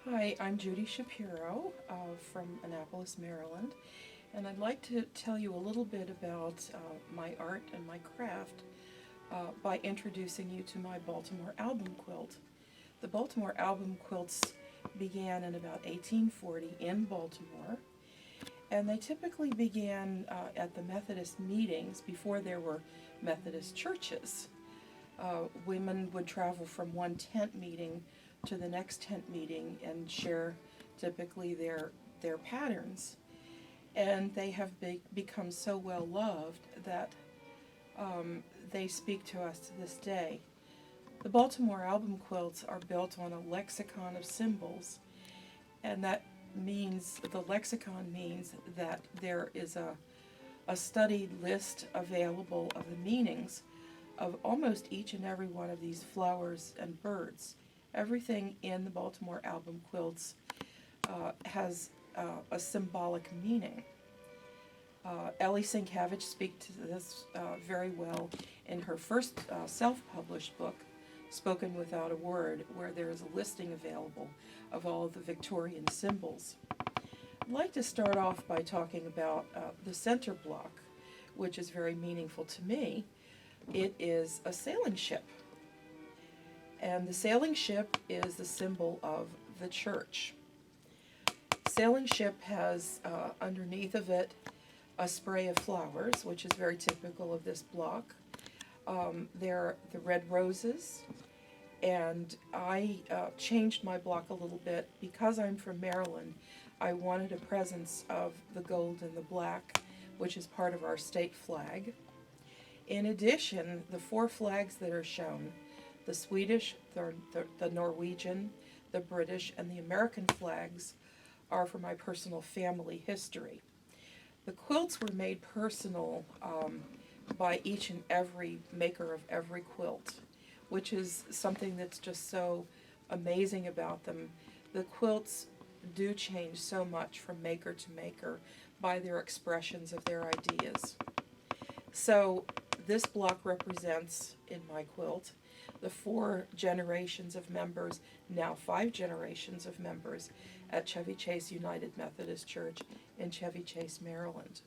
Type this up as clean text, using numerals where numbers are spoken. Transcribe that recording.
Hi, I'm Judy Shapiro from Annapolis, Maryland, and I'd like to tell you a little bit about my art and my craft by introducing you to my Baltimore album quilt. The Baltimore album quilts began in about 1840 in Baltimore, and they typically began at the Methodist meetings before there were Methodist churches. Women would travel from one tent meeting to the next tent meeting and share typically their patterns. And they have become so well loved that they speak to us to this day. The Baltimore album quilts are built on a lexicon of symbols, and that means the lexicon means that there is a studied list available of the meanings of almost each and every one of these flowers and birds. Everything in the Baltimore album quilts has a symbolic meaning. Ellie Sienkiewicz speaks to this very well in her first self-published book, Spoken Without a Word, where there is a listing available of all of the Victorian symbols. I'd like to start off by talking about the center block, which is very meaningful to me. It is a sailing ship, and the sailing ship is the symbol of the church. Sailing ship has underneath of it a spray of flowers, which is very typical of this block. There are the red roses, and I changed my block a little bit because I'm from Maryland. I wanted a presence of the gold and the black, which is part of our state flag. In addition, the four flags that are shown, the Swedish, the Norwegian, the British, and the American flags, are for my personal family history. The quilts were made personal by each and every maker of every quilt, which is something that's just so amazing about them. The quilts do change so much from maker to maker by their expressions of their ideas. So this block represents, in my quilt, the 4 generations of members, now 5 generations of members, at Chevy Chase United Methodist Church in Chevy Chase, Maryland.